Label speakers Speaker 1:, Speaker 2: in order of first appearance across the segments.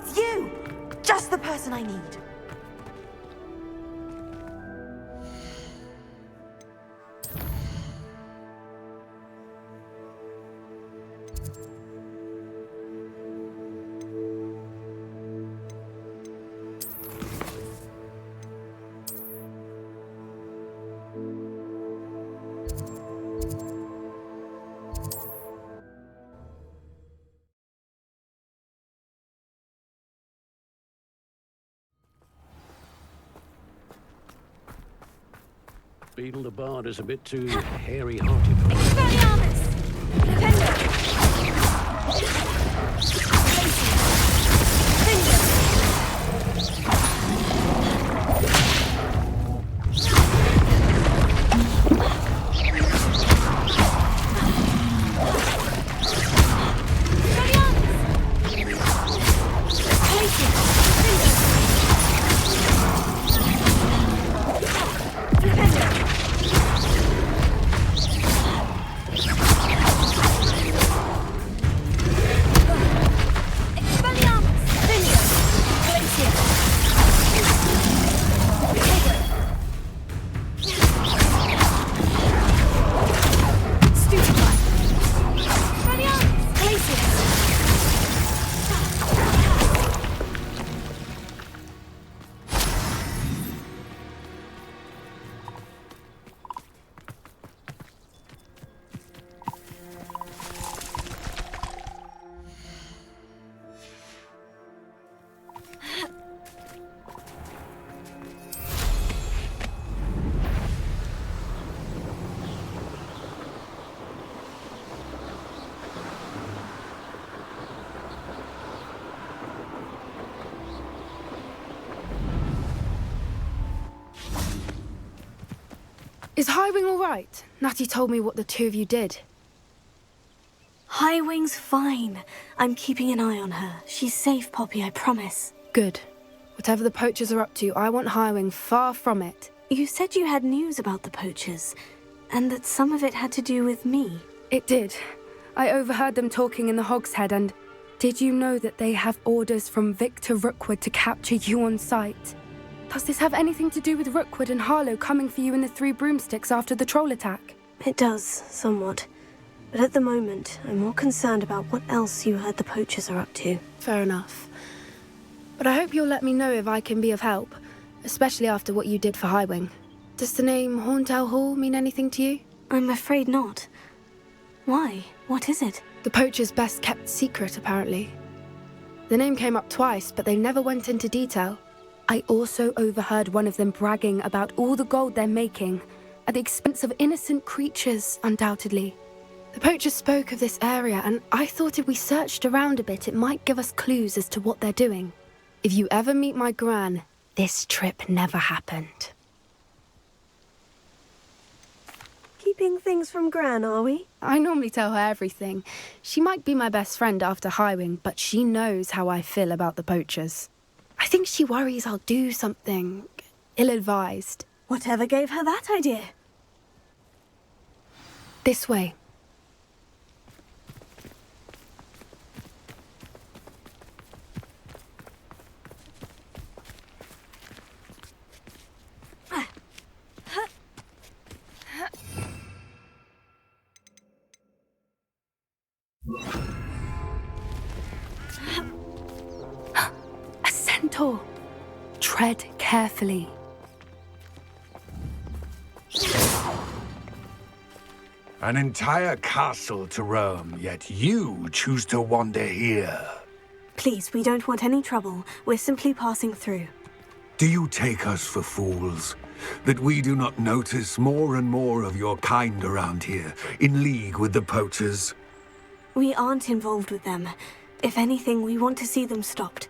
Speaker 1: It's you! Just the person I need.
Speaker 2: Beetle the Bard is a bit too hairy-hearted for me.
Speaker 1: Expelliarmus! Defender!
Speaker 3: Is Highwing all right? Natty told me what the two of you did.
Speaker 4: Highwing's fine. I'm keeping an eye on her. She's safe, Poppy, I promise.
Speaker 3: Good. Whatever the poachers are up to, I want Highwing far from it.
Speaker 4: You said you had news about the poachers, and that some of it had to do with me.
Speaker 3: It did. I overheard them talking in the Hogshead, and did you know that they have orders from Victor Rookwood to capture you on sight? Does this have anything to do with Rookwood and Harlow coming for you in the Three Broomsticks after the troll attack?
Speaker 4: It does, somewhat. But at the moment, I'm more concerned about what else you heard the poachers are up to.
Speaker 3: Fair enough. But I hope you'll let me know if I can be of help, especially after what you did for Highwing. Does the name Horntail Hall mean anything to you?
Speaker 4: I'm afraid not. Why? What is it?
Speaker 3: The poachers' best-kept secret, apparently. The name came up twice, but they never went into detail. I also overheard one of them bragging about all the gold they're making, at the expense of innocent creatures, undoubtedly. The poachers spoke of this area, and I thought if we searched around a bit, it might give us clues as to what they're doing. If you ever meet my Gran, this trip never happened.
Speaker 4: Keeping things from Gran, are we?
Speaker 3: I normally tell her everything. She might be my best friend after Highwing, but she knows how I feel about the poachers. I think she worries I'll do something ill-advised.
Speaker 4: Whatever gave her that idea?
Speaker 3: This way. A centaur. Tread carefully.
Speaker 5: An entire castle to roam, yet you choose to wander here.
Speaker 4: Please, we don't want any trouble. We're simply passing through.
Speaker 5: Do you take us for fools? That we do not notice more and more of your kind around here, in league with the poachers?
Speaker 4: We aren't involved with them. If anything, we want to see them stopped.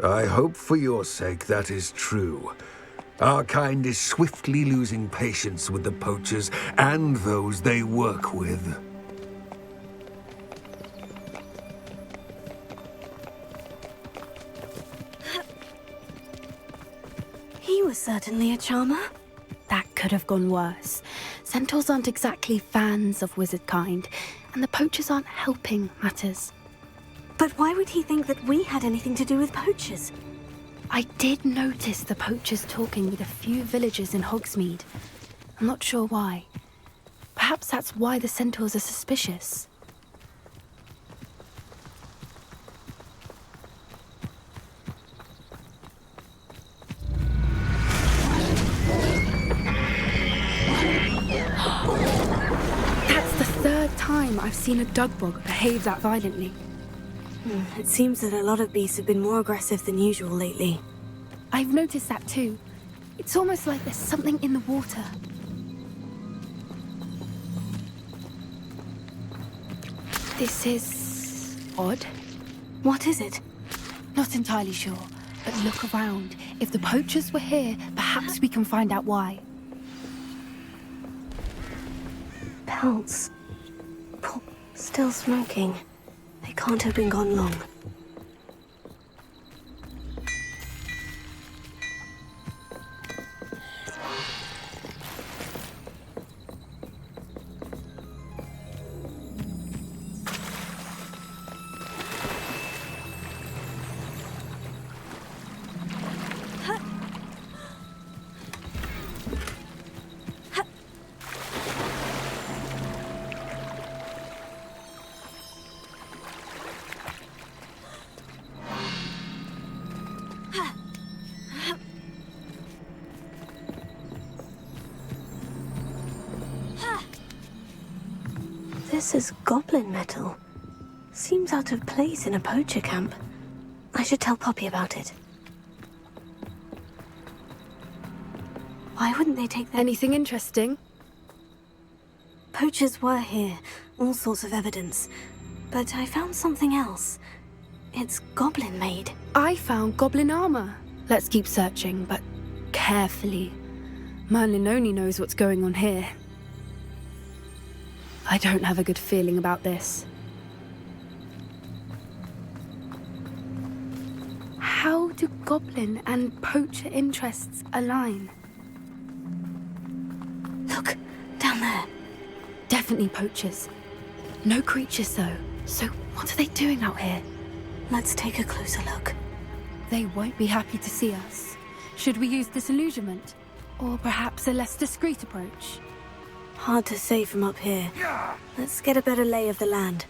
Speaker 5: I hope for your sake that is true. Our kind is swiftly losing patience with the poachers and those they work with.
Speaker 4: He was certainly a charmer.
Speaker 3: That could have gone worse. Centaurs aren't exactly fans of wizard kind, and the poachers aren't helping matters.
Speaker 4: But why would he think that we had anything to do with poachers?
Speaker 3: I did notice the poachers talking with a few villagers in Hogsmeade. I'm not sure why. Perhaps that's why the centaurs are suspicious. That's the third time I've seen a dugbog behave that violently.
Speaker 4: It seems that a lot of beasts have been more aggressive than usual lately.
Speaker 3: I've noticed that too. It's almost like there's something in the water. This is odd.
Speaker 4: What is it?
Speaker 3: Not entirely sure, but look around. If the poachers were here, perhaps we can find out why.
Speaker 4: Pelts. Still smoking. They can't have been gone long. This is goblin metal. Seems out of place in a poacher camp. I should tell Poppy about it. Why wouldn't they take their...
Speaker 3: Anything interesting?
Speaker 4: Poachers were here. All sorts of evidence. But I found something else. It's goblin made.
Speaker 3: I found goblin armor. Let's keep searching, but carefully. Merlin only knows what's going on here. I don't have a good feeling about this. How do goblin and poacher interests align?
Speaker 4: Look, down there.
Speaker 3: Definitely poachers. No creatures though. So what are they doing out here?
Speaker 4: Let's take a closer look.
Speaker 3: They won't be happy to see us. Should we use disillusionment? Or perhaps a less discreet approach?
Speaker 4: Hard to say from up here. Let's get a better lay of the land.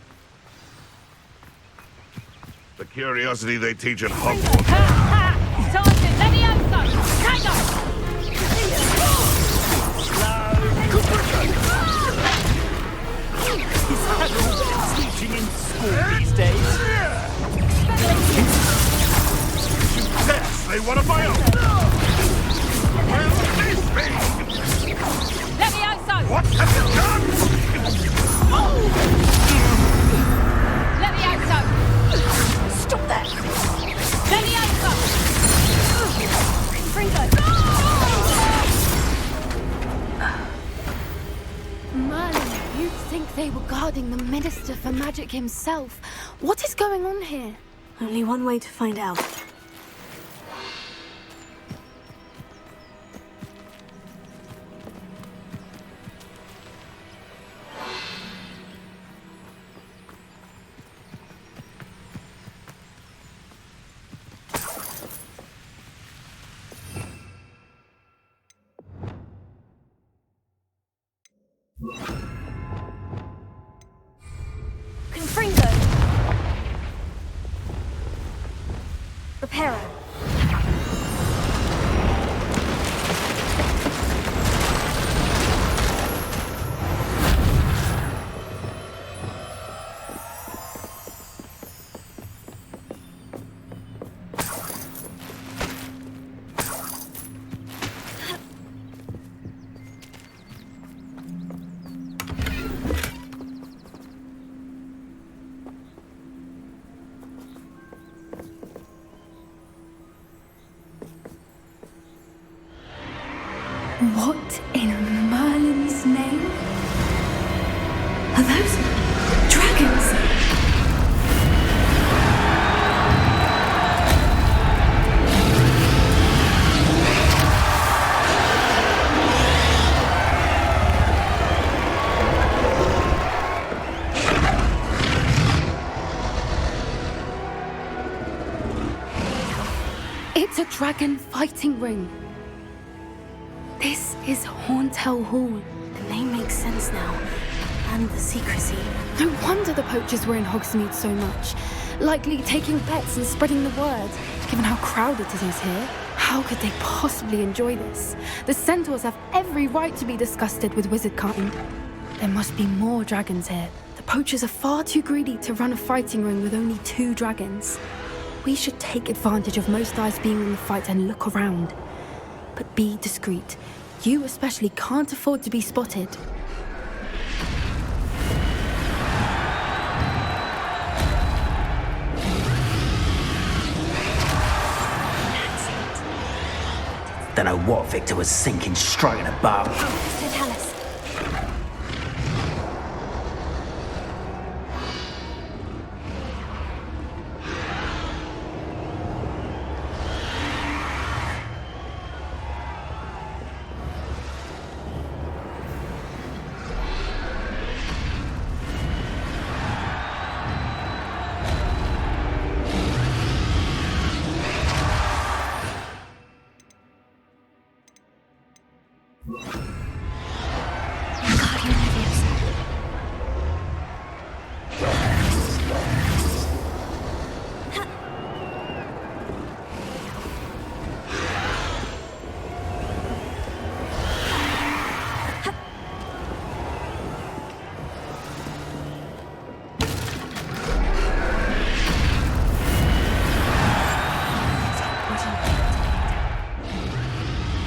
Speaker 6: The curiosity they teach at Hogwarts.
Speaker 1: Sergeant, let me out, son! Hang on!
Speaker 7: Is that all that's teaching in school these days?
Speaker 6: Yes, they want to buy up! Will this be?
Speaker 1: Let me out, son!
Speaker 6: What have you done?
Speaker 1: Let me out, son!
Speaker 7: Stop that!
Speaker 1: Let me out, son! Fringo!
Speaker 3: Merlin, you'd think they were guarding the Minister for Magic himself. What is going on here?
Speaker 4: Only one way to find out.
Speaker 1: Confringo! Reparo.
Speaker 3: What in Merlin's name? Are those dragons? dragon fighting ring. This is Horntail Hall.
Speaker 4: The name makes sense now. And the secrecy.
Speaker 3: No wonder the poachers were in Hogsmeade so much. Likely taking bets and spreading the word, given how crowded it is here. How could they possibly enjoy this? The centaurs have every right to be disgusted with wizardkind. There must be more dragons here. The poachers are far too greedy to run a fighting ring with only 2 dragons. We should take advantage of most eyes being in the fight and look around. But be discreet. You especially can't afford to be spotted.
Speaker 8: Don't know what Victor was thinking, striking a bar.
Speaker 4: So tell us.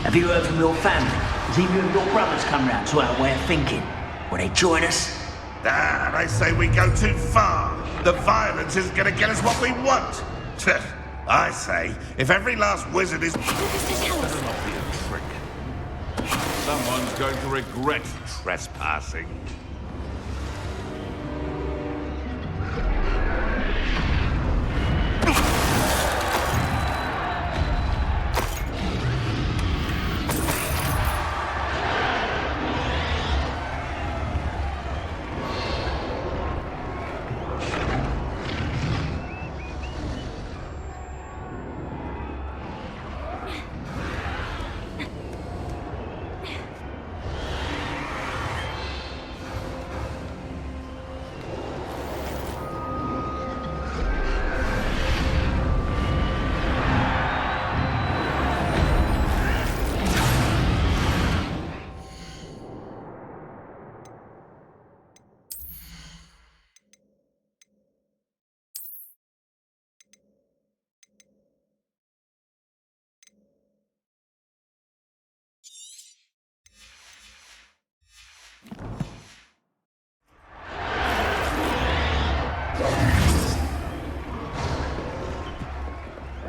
Speaker 8: Have you heard from your family? Has either of your brothers come round to our way of thinking? Will they join us?
Speaker 6: Ah, they say we go too far. The violence is gonna get us what we want. I say, if every last wizard is... Better not be a trick. Someone's going to regret trespassing.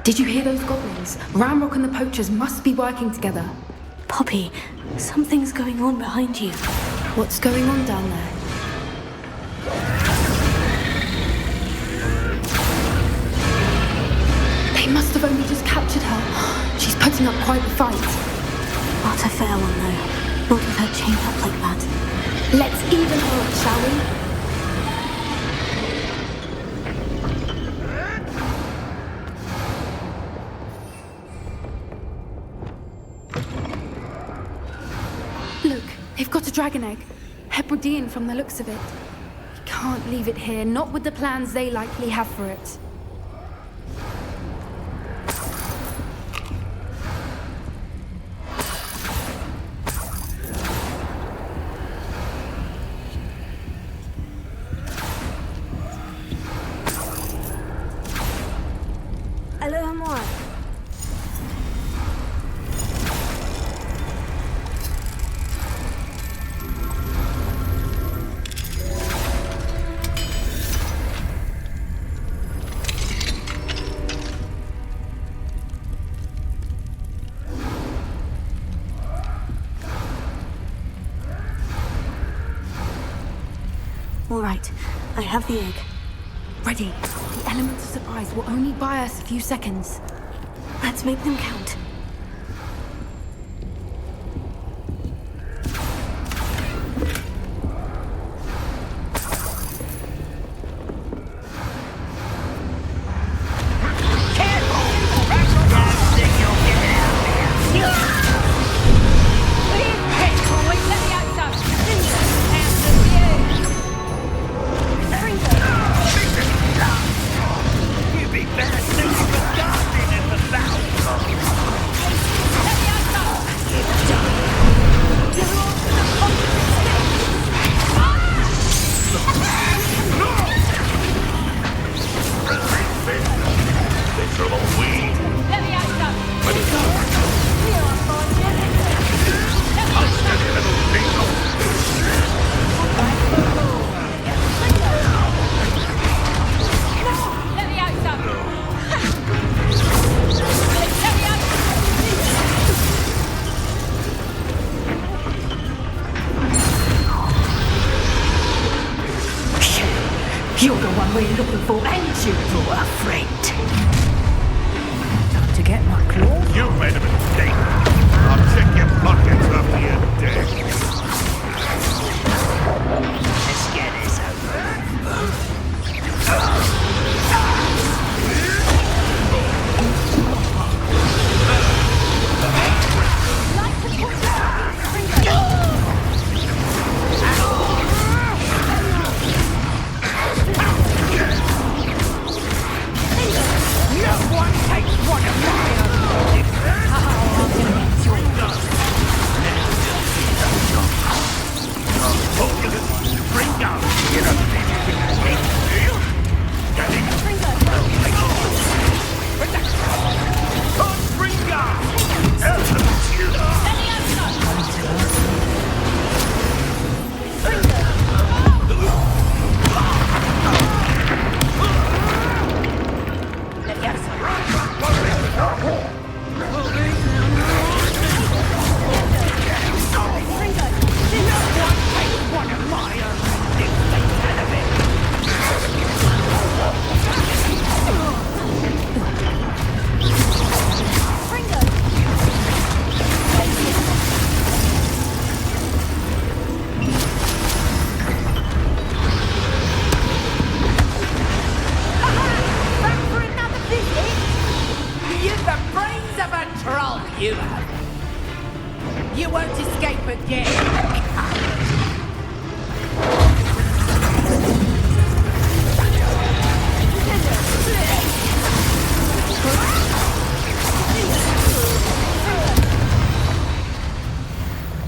Speaker 3: Did you hear those goblins? Ramrock and the poachers must be working together.
Speaker 4: Poppy, something's going on behind you.
Speaker 3: What's going on down there? They must have only just captured her. She's putting up quite the fight.
Speaker 4: Not a fair one, though. Not with her chained up like that.
Speaker 3: Let's even her up, shall we? Look, they've got a dragon egg. Hebridean from the looks of it. We can't leave it here, not with the plans they likely have for it.
Speaker 4: Hello, moi. All right, I have the egg.
Speaker 3: Ready. The element of surprise will only buy us a few seconds.
Speaker 4: Let's make them count.
Speaker 8: Don't stick your
Speaker 1: You're the one we're looking for, ain't you, little friend? Time to get my claws.
Speaker 6: You made a mistake. I'll check your pockets after you're dead.
Speaker 8: Let's get this
Speaker 1: You won't escape again.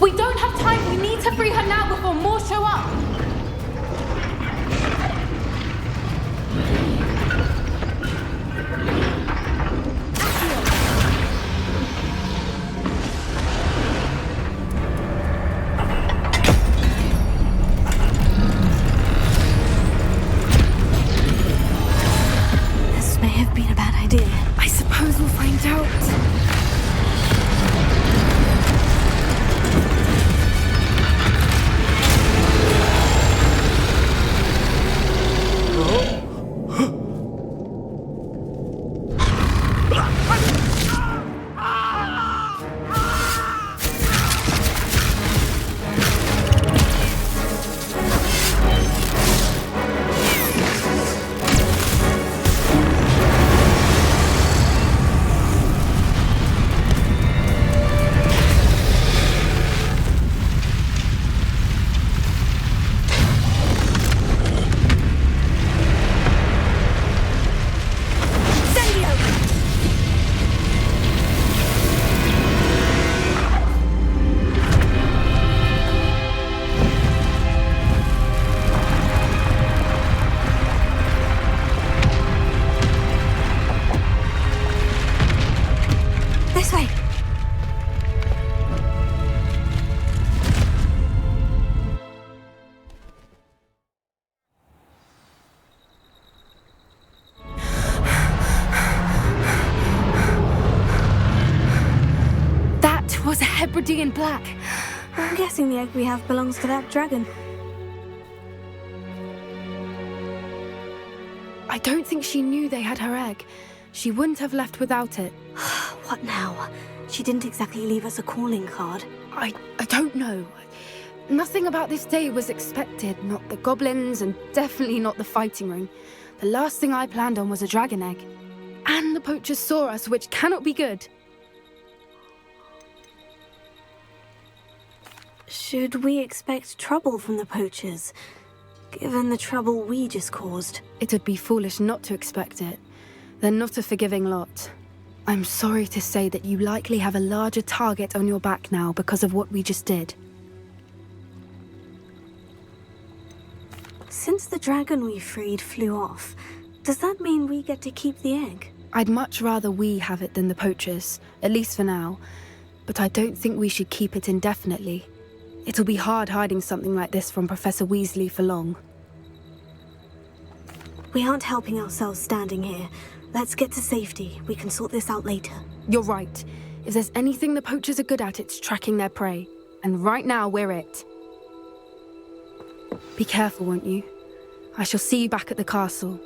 Speaker 3: We don't have time. We need to free her now before more show up.
Speaker 4: This may have been a bad idea.
Speaker 3: I suppose we'll find out.
Speaker 4: This way.
Speaker 3: That was a Hebridean black.
Speaker 4: I'm guessing the egg we have belongs to that dragon.
Speaker 3: I don't think she knew they had her egg. She wouldn't have left without it.
Speaker 4: What now? She didn't exactly leave us a calling card.
Speaker 3: I don't know. Nothing about this day was expected. Not the goblins, and definitely not the fighting ring. The last thing I planned on was a dragon egg. And the poachers saw us, which cannot be good.
Speaker 4: Should we expect trouble from the poachers, given the trouble we just caused?
Speaker 3: It would be foolish not to expect it. They're not a forgiving lot. I'm sorry to say that you likely have a larger target on your back now because of what we just did.
Speaker 4: Since the dragon we freed flew off, does that mean we get to keep the egg?
Speaker 3: I'd much rather we have it than the poachers, at least for now. But I don't think we should keep it indefinitely. It'll be hard hiding something like this from Professor Weasley for long.
Speaker 4: We aren't helping ourselves standing here. Let's get to safety. We can sort this out later.
Speaker 3: You're right. If there's anything the poachers are good at, it's tracking their prey. And right now, we're it. Be careful, won't you? I shall see you back at the castle.